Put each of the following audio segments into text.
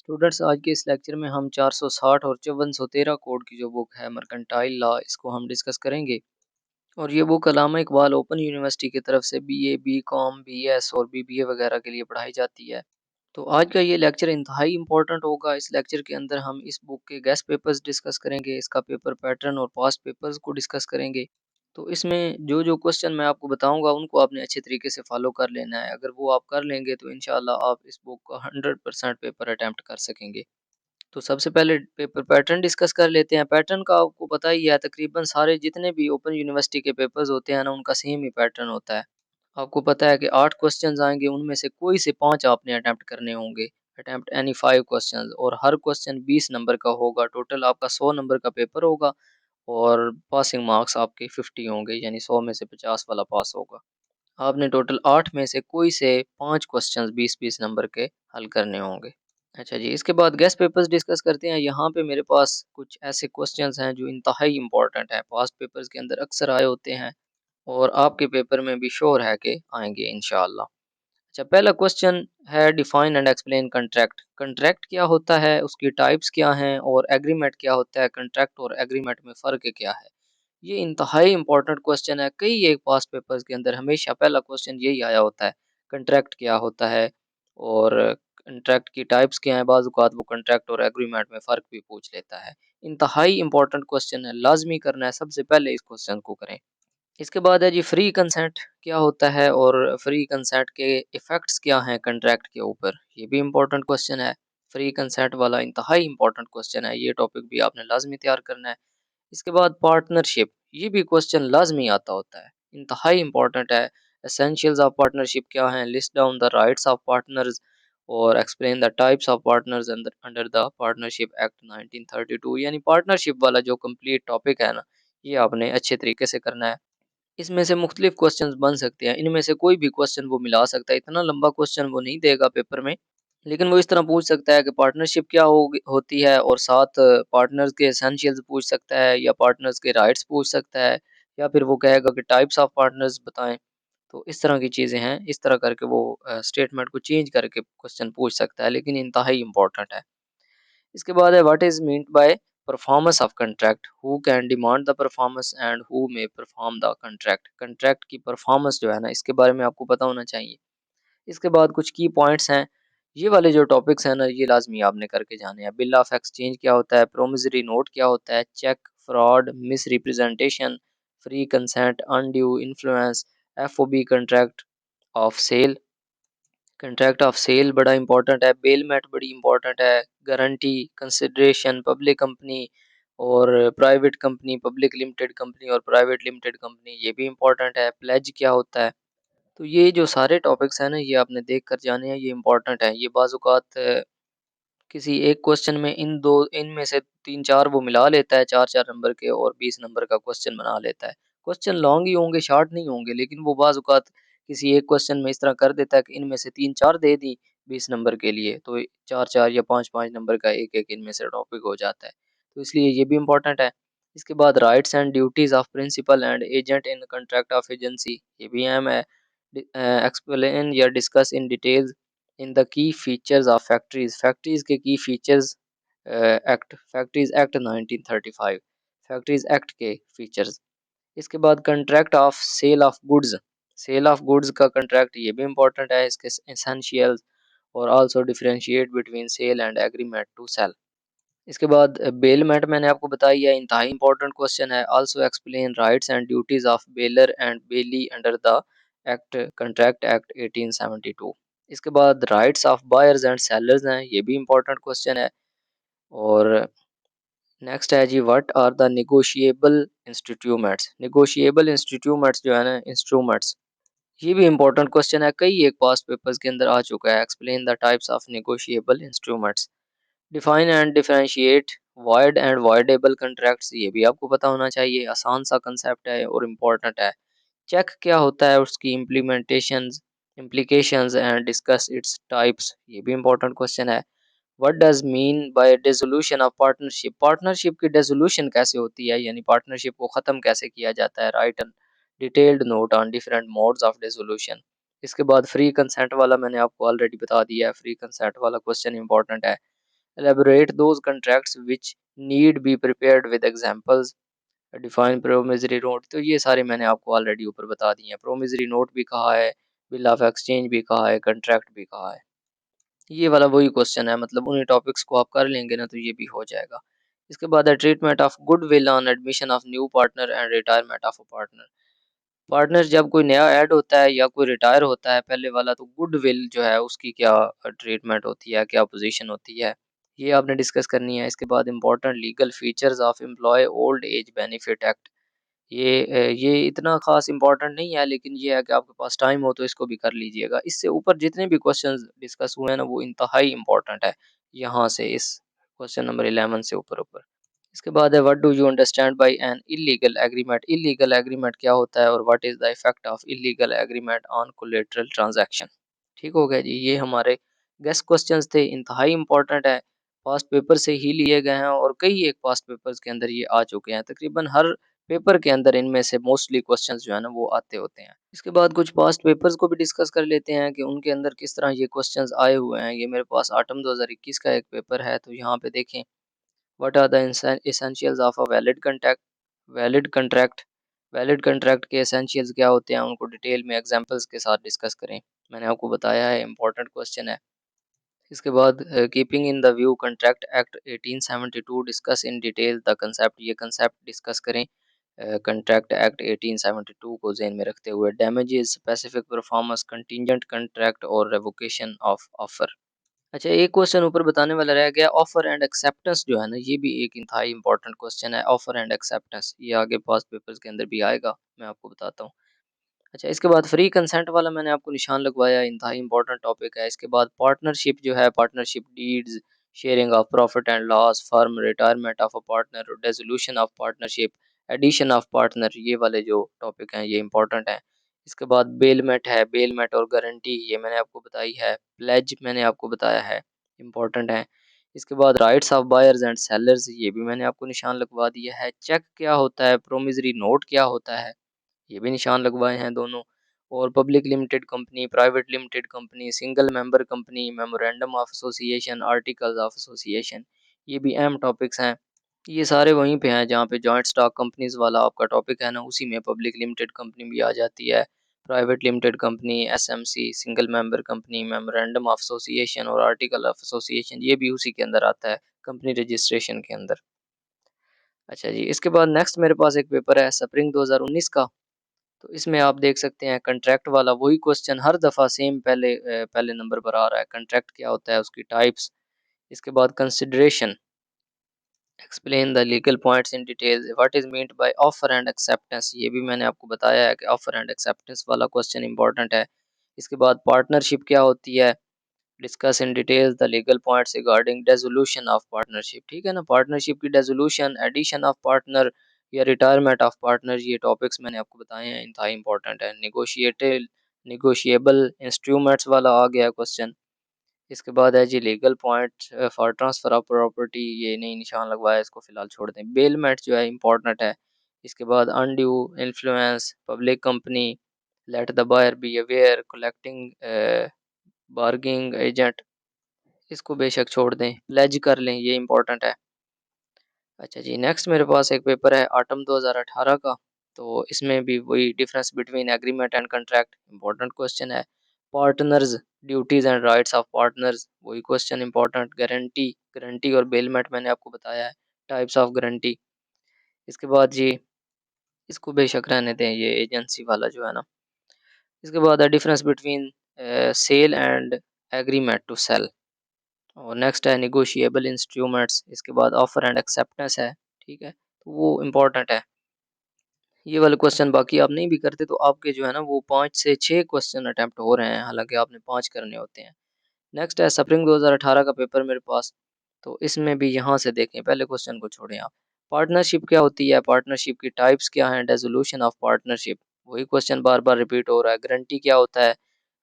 Students, आज के इस लेक्चर में हम 460 और 5413 कोड की जो बुक है मर्केंटाइल लॉ, इसको हम डिस्कस करेंगे। और ये बुक अल्लामा इकबाल ओपन यूनिवर्सिटी की तरफ से बीए, बीकॉम, बीएस और बीबीए वगैरह के लिए पढ़ाई जाती है। तो आज का ये लेक्चर इंतहाई इंपॉर्टेंट होगा। इस लेक्चर के अंदर हम इस बुक के गेस्ट पेपर्स डिस्कस करेंगे, इसका पेपर पैटर्न और पास्ट पेपर्स को डिस्कस करेंगे। तो इसमें जो जो क्वेश्चन मैं आपको बताऊंगा उनको आपने अच्छे तरीके से फॉलो कर लेना है। अगर वो आप कर लेंगे तो इंशाल्लाह आप इस बुक का 100% पेपर अटैम्प्ट कर सकेंगे। तो सबसे पहले पेपर पैटर्न डिस्कस कर लेते हैं। पैटर्न का आपको पता ही है, तकरीबन सारे जितने भी ओपन यूनिवर्सिटी के पेपर्स होते हैं ना, उनका सेम ही पैटर्न होता है। आपको पता है कि 8 क्वेश्चंस आएंगे, उनमें से कोई से 5 आपने अटेम्प्ट करने होंगे। अटेम्प्ट एनी 5 क्वेश्चंस, और हर क्वेश्चन 20 नंबर का होगा। टोटल आपका 100 नंबर का पेपर होगा और पासिंग मार्क्स आपके 50 होंगे, यानी 100 में से 50 वाला पास होगा। आपने टोटल 8 में से कोई से 5 क्वेश्चंस 20-20 नंबर के हल करने होंगे। अच्छा जी, इसके बाद गेस्ट पेपर्स डिस्कस करते हैं। यहाँ पे मेरे पास कुछ ऐसे क्वेश्चंस हैं जो इंतहाई इंपॉर्टेंट है, पास्ट पेपर्स के अंदर अक्सर आए होते हैं और आपके पेपर में भी श्योर है कि आएंगे इंशाल्लाह। अच्छा, पहला क्वेश्चन है define and explain contract. Contract क्या होता है, उसकी टाइप्स क्या हैं, और एग्रीमेंट क्या होता है। कंट्रैक्ट और एग्रीमेंट में फ़र्क क्या है। ये इंतहाई इंपॉर्टेंट क्वेश्चन है। कई एक पास्ट पेपर्स के अंदर हमेशा पहला क्वेश्चन यही आया होता है, कंट्रैक्ट क्या होता है और कंट्रैक्ट की टाइप्स क्या हैं। बाज़ औक़ात वो कंट्रैक्ट और एग्रीमेंट में फ़र्क भी पूछ लेता है। इंतहाई इंपॉर्टेंट क्वेश्चन है, लाजमी करना है, सबसे पहले इस क्वेश्चन को करें। इसके बाद है जी फ्री कंसेंट क्या होता है और फ्री कंसेंट के इफ़ेक्ट्स क्या हैं कंट्रैक्ट के ऊपर। ये भी इम्पोर्टेंट क्वेश्चन है। फ्री कंसेंट वाला इंतहाई इंपॉर्टेंट क्वेश्चन है, ये टॉपिक भी आपने लाजमी तैयार करना है। इसके बाद पार्टनरशिप, ये भी क्वेश्चन लाजमी आता होता है, इंतहाई इंपॉर्टेंट है। एसेंशियल्स ऑफ पार्टनरशिप क्या हैं, list down the rights of partners और explain the types of partners under under the partnership act 1932। यानी पार्टनरशिप वाला जो कंप्लीट टॉपिक है ना, ये आपने अच्छे तरीके से करना है। इसमें से मुख्तलिफ क्वेश्चंस बन सकते हैं, इनमें से कोई भी क्वेश्चन वो मिला सकता है। इतना लंबा क्वेश्चन वो नहीं देगा पेपर में, लेकिन वो इस तरह पूछ सकता है कि पार्टनरशिप क्या होती है, और साथ पार्टनर्स के एसेंशियल्स पूछ सकता है, या पार्टनर्स के राइट्स पूछ सकता है, या फिर वो कहेगा कि टाइप्स ऑफ पार्टनर्स बताएं। तो इस तरह की चीज़ें हैं, इस तरह करके वो स्टेटमेंट को चेंज करके क्वेश्चन पूछ सकता है, लेकिन इंतहाई इंपॉर्टेंट है। इसके बाद है what is meant bye performance of contract, who can demand the performance and who may perform the contract. Contract की परफॉर्मेंस जो है ना, इसके बारे में आपको पता होना चाहिए। इसके बाद कुछ की पॉइंट्स हैं, ये वाले जो टॉपिक्स हैं ना, ये लाजमी आपने करके जाने हैं। बिल ऑफ एक्सचेंज क्या होता है, प्रोमिसरी नोट क्या होता है, check fraud, misrepresentation, free consent, undue influence, FOB, contract of sale. Contract of sale बड़ा इंपॉर्टेंट है। बेलमेट बड़ी इंपॉर्टेंट है। गारंटी, कंसिडरेशन, पब्लिक कंपनी और private company, public limited company और प्राइवेट लिमिटेड कंपनी, ये भी इंपॉर्टेंट है। Pledge क्या होता है। तो ये जो सारे टॉपिक्स हैं ना, ये आपने देख कर जाने हैं, ये इंपॉर्टेंट है। ये बाज़ किसी एक क्वेश्चन में इनमें से 3-4 वो मिला लेता है, 4-4 नंबर के, और 20 नंबर का क्वेश्चन बना लेता है। क्वेश्चन लॉन्ग ही होंगे, शॉर्ट नहीं होंगे, लेकिन वो बाज़ औक़ात किसी एक क्वेश्चन में इस तरह कर देता है कि इनमें से 3-4 दे दी 20 नंबर के लिए, तो 4-4 या 5-5 नंबर का एक-एक इनमें से टॉपिक हो जाता है। तो इसलिए ये भी इम्पोर्टेंट है। इसके बाद rights and duties of principal and agent in contract of agency, ये भी अहम है। एक्सप्लेन या discuss in detail in the key features of factories, factories के key features act, factories act 1935, factories act के फीचर्स। इसके बाद contract of sale of goods, sale of goods का कंट्रैक्ट, ये भी इंपॉर्टेंट है, इसके एसेंशियल्स, और also differentiate between sale and agreement to sale. इसके बाद बेलमेंट मैंने आपको बताई है, इंतहाई इंपॉर्टेंट क्वेश्चन है। Also explain rights and duties of bailor and bailee under the act, contract act 1872। इसके बाद rights of buyers and sellers हैं, ये भी इंपॉर्टेंट क्वेश्चन है। और नेक्स्ट है जी what are the negotiable instruments, negotiable instruments जो है ना, इंस्ट्रूमेंट्स, ये भी इंपॉर्टेंट क्वेश्चन है, कई एक पास्ट पेपर्स के अंदर आ चुका है। Explain the types of negotiable instruments, define and differentiate void and voidable contracts, ये भी आपको पता होना चाहिए, आसान सा कंसेप्ट है और इम्पोर्टेंट है। चेक क्या होता है, उसकी implementations, implications and discuss its types, ये भी इम्पोर्टेंट क्वेश्चन है। What does mean by dissolution of partnership, partnership की डिसोल्यूशन कैसे होती है, यानी पार्टनरशिप को ख़त्म कैसे किया जाता है। Write an detailed note on different modes of dissolution. इसके बाद फ्री कंसेंट वाला मैंने आपको ऑलरेडी बता दिया है, फ्री कंसेंट वाला क्वेश्चन इंपॉर्टेंट है। elaborate those contracts which need be prepared with examples, define promissory note. तो ये सारे मैंने आपको ऑलरेडी ऊपर बता दिए हैं। प्रोमिसरी नोट भी कहा है, बिल ऑफ एक्सचेंज भी कहा है, कंट्रैक्ट भी कहा है। ये वाला वही क्वेश्चन है, मतलब उन्हीं टॉपिक्स को आप कर लेंगे ना तो ये भी हो जाएगा। इसके बाद है treatment of good will on admission of new partner and retirement of a partner. Partner जब कोई नया ऐड होता है या कोई रिटायर होता है पहले वाला, तो गुड विल जो है उसकी क्या ट्रीटमेंट होती है, क्या पोजीशन होती है, ये आपने डिस्कस करनी है। इसके बाद important legal features of employee old age benefit act. ये इतना खास इंपॉर्टेंट नहीं है, लेकिन ये है कि आपके पास टाइम हो तो इसको भी कर लीजिएगा। इससे ऊपर जितने भी क्वेश्चंस डिस्कस हुए हैं ना वो इंतहाई इंपॉर्टेंट है, यहाँ से इस क्वेश्चन नंबर 11 से ऊपर ऊपर। इसके बाद है what do you understand by an illegal agreement. Illegal agreement क्या होता है और what is the effect of illegal agreement on collateral transaction. ठीक हो गया जी, ये हमारे गेस्ट क्वेश्चंस थे, इंतहाई इंपॉर्टेंट है, पास्ट पेपर से ही लिए गए हैं और कई एक पास्ट पेपर्स के अंदर ये आ चुके हैं। तकरीबन हर पेपर के अंदर इनमें से मोस्टली क्वेश्चंस जो है ना वो आते होते हैं। इसके बाद कुछ पास्ट पेपर्स को भी डिस्कस कर लेते हैं कि उनके अंदर किस तरह ये क्वेश्चंस आए हुए हैं। ये मेरे पास ऑटम 2021 का एक पेपर है, तो यहाँ पे देखें what are the essentials of a valid contract. Valid contract के एसेंशियल्स क्या होते हैं उनको डिटेल में एग्जांपल्स के साथ डिस्कस करें। मैंने आपको बताया है, इंपॉर्टेंट क्वेश्चन है। इसके बाद keeping in the view contract act 1872 discuss in detail the concept. ये कंसेप्ट डिस्कस करें कंट्रैक्ट एक्ट 1872 को ज़हन में रखते हुए। Damages, specific performance, contingent contract और रेवोकेशन ऑफ ऑफर। अच्छा, एक क्वेश्चन ऊपर बताने वाला रह गया, ऑफर एंड एक्सेप्टेंस जो है ना, ये भी एक इंतहाई इंपॉर्टेंट क्वेश्चन है। ऑफर एंड एक्सेप्टेंस ये आगे पास पेपर्स के अंदर भी आएगा, मैं आपको बताता हूँ। अच्छा, इसके बाद फ्री कंसेंट वाला मैंने आपको निशान लगवाया, इंतहाई इंपॉर्टेंट टॉपिक है। इसके बाद पार्टनरशिप जो है, partnership deeds, sharing of profit and loss, firm retirement of a partner, dissolution of partnership, addition of partner, ये वाले जो टॉपिक हैं ये इंपॉर्टेंट हैं। इसके बाद बेलमेट है, बेलमेट और गारंटी ये मैंने आपको बताई है। प्लेज मैंने आपको बताया है, इंपॉर्टेंट है। इसके बाद rights of buyers and sellers, ये भी मैंने आपको निशान लगवा दिया है। चेक क्या होता है, प्रोमिसरी नोट क्या होता है, ये भी निशान लगवाए हैं दोनों। और public limited company, private limited company, single member company, memorandum of association, articles of association, ये भी अहम टॉपिक्स हैं। ये सारे वहीं पे हैं जहाँ पे जॉइंट स्टॉक कंपनीज वाला आपका टॉपिक है ना, उसी में पब्लिक लिमिटेड कंपनी भी आ जाती है, private limited company, SMC, single member company, memorandum of association और आर्टिकल ऑफ एसोसिएशन, ये भी उसी के अंदर आता है, कंपनी रजिस्ट्रेशन के अंदर। अच्छा जी, इसके बाद नेक्स्ट मेरे पास एक पेपर है स्प्रिंग 2019 का। तो इसमें आप देख सकते हैं कंट्रैक्ट वाला वही क्वेश्चन हर दफ़ा सेम पहले नंबर पर आ रहा है। कंट्रैक्ट क्या होता है, उसकी टाइप्स। इसके बाद consideration, explain the legal points in detail, what is meant by offer and acceptance, ये भी मैंने आपको बताया है कि ऑफर एंड एक्सेप्टेंस वाला क्वेश्चन इंपॉर्टेंट है। इसके बाद पार्टनरशिप क्या होती है, discuss in detail the legal points regarding dissolution of partnership. ठीक है ना, पार्टनरशिप की डेसोल्यूशन, एडिशन ऑफ पार्टनर या रिटायरमेंट ऑफ पार्टनर, ये टॉपिक्स मैंने आपको बताए हैं, इंतहाई इंपॉर्टेंट है। निगोशिएबल इंस्ट्रूमेंट्स वाला आ गया क्वेश्चन। इसके बाद है जी legal point for transfer of property, ये नहीं निशान लगवाया, इसको फिलहाल छोड़ दें। बेलमेट जो है इंपॉर्टेंट है। इसके बाद undue influence, public company, let the buyer be aware, collecting bargaining agent, इसको बेशक छोड़ दें, प्लेज कर लें, ये इंपॉर्टेंट है। अच्छा जी, नेक्स्ट मेरे पास एक पेपर है ऑटम 2018 का। तो इसमें भी वही difference between agreement and contract, important question है। Partners, duties and rights of partners, वही क्वेश्चन इंपॉर्टेंट। गारंटी, गारंटी और बेलमेट मैंने आपको बताया है, टाइप्स ऑफ गारंटी। इसके बाद जी, इसको बेशक रहने दें, ये एजेंसी वाला जो है ना। इसके बाद है difference between sale and agreement to sale. और नेक्स्ट है निगोशिएबल इंस्ट्रूमेंट्स। इसके बाद ऑफर एंड एक्सेप्टेंस है। ठीक है, तो वो इम्पोर्टेंट है ये वाले क्वेश्चन। बाकी आप नहीं भी करते तो आपके जो है ना वो 5 से 6 क्वेश्चन अटेम्प्ट हो रहे हैं, हालांकि आपने 5 करने होते हैं। नेक्स्ट है स्प्रिंग 2018 का पेपर मेरे पास। तो इसमें भी यहाँ से देखें, पहले क्वेश्चन को छोड़ें आप। पार्टनरशिप क्या होती है, पार्टनरशिप की टाइप्स क्या हैं, डेसोल्यूशन ऑफ पार्टनरशिप, वही क्वेश्चन बार बार रिपीट हो रहा है। गारंटी क्या होता है,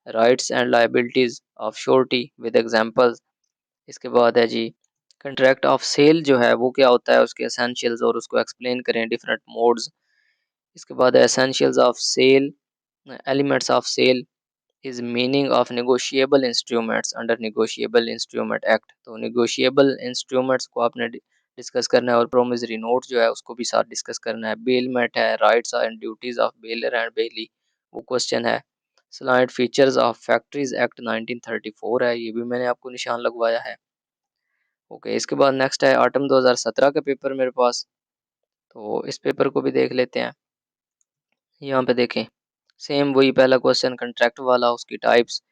rights and liabilities of surety with examples. इसके बाद है जी कंट्रैक्ट ऑफ सेल जो है वो क्या होता है, उसके एसेंशियल्स और उसको एक्सप्लेन करें, डिफरेंट मोड्स। इसके बाद essentials of sale, elements of sale, is meaning of negotiable instruments under negotiable instrument act. तो नेगोशिएबल इंस्ट्रूमेंट्स को आपने डिस्कस करना है और प्रोमिसरी नोट जो है उसको भी साथ डिस्कस करना है। बेलमेट है, rights and duties of bailor and bailee, वो क्वेश्चन है। Slide features of factories act 1934 है, ये भी मैंने आपको निशान लगवाया है। ओके, इसके बाद नेक्स्ट है ऑटम 2017 का पेपर मेरे पास, तो इस पेपर को भी देख लेते हैं। यहाँ पे देखें, सेम वही पहला क्वेश्चन कंट्रैक्ट वाला, उसकी टाइप्स।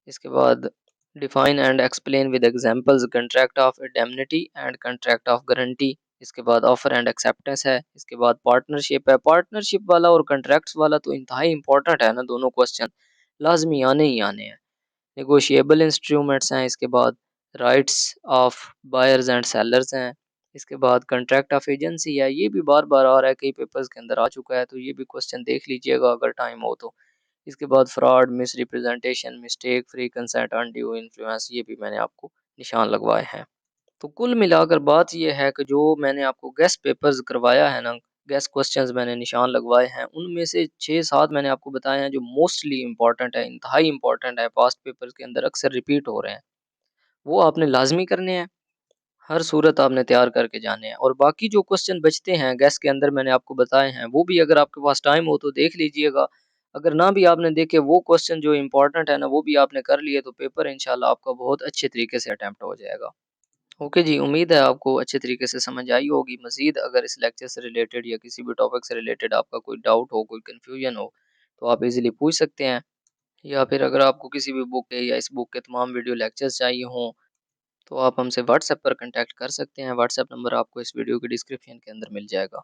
इसके बाद define and explain with examples contract of indemnity and contract of guarantee. इसके बाद ऑफर एंड एक्सेप्टेंस है। इसके बाद पार्टनरशिप है। पार्टनरशिप वाला और कॉन्ट्रैक्ट्स वाला तो इंतहाई इंपॉर्टेंट है ना, दोनों क्वेश्चन लाजमी आने ही आने हैं। नेगोशिएबल इंस्ट्रूमेंट्स हैं। इसके बाद rights of buyers and sellers हैं। इसके बाद कॉन्ट्रैक्ट ऑफ एजेंसी है, ये भी बार बार आ रहा है, कई पेपर्स के अंदर आ चुका है, तो ये भी क्वेश्चन देख लीजिएगा अगर टाइम हो तो। इसके बाद fraud, miss representation, mistake, free consent, undue influence, ये भी मैंने आपको निशान लगवाए हैं। तो कुल मिलाकर बात ये है कि जो मैंने आपको गेस्ट पेपर्स करवाया है ना, गेस्ट क्वेश्चंस मैंने निशान लगवाए हैं, उनमें से 6-7 मैंने आपको बताए हैं जो मोस्टली इंपॉर्टेंट है, इंतहाई इंपॉर्टेंट है, पास्ट पेपर्स के अंदर अक्सर रिपीट हो रहे हैं, वो आपने लाजमी करने हैं। हर सूरत आपने तैयार करके जाने हैं। और बाकी जो क्वेश्चन बचते हैं गैस के अंदर मैंने आपको बताए हैं, वो भी अगर आपके पास टाइम हो तो देख लीजिएगा। अगर ना भी आपने देखे, वो क्वेश्चन जो इंपॉर्टेंट है ना वो भी आपने कर लिए, तो पेपर इंशाल्लाह आपका बहुत अच्छे तरीके से अटेम्प्ट हो जाएगा। ओके जी, उम्मीद है आपको अच्छे तरीके से समझ आई होगी। मजीद अगर इस लेक्चर से रिलेटेड या किसी भी टॉपिक से रिलेटेड आपका कोई डाउट हो, कोई कन्फ्यूजन हो, तो आप इजीली पूछ सकते हैं। या फिर अगर आपको किसी भी बुक के या इस बुक के तमाम वीडियो लेक्चर्स चाहिए हों, तो आप हमसे व्हाट्सएप पर कांटेक्ट कर सकते हैं। व्हाट्सएप नंबर आपको इस वीडियो की डिस्क्रिप्शन के अंदर मिल जाएगा।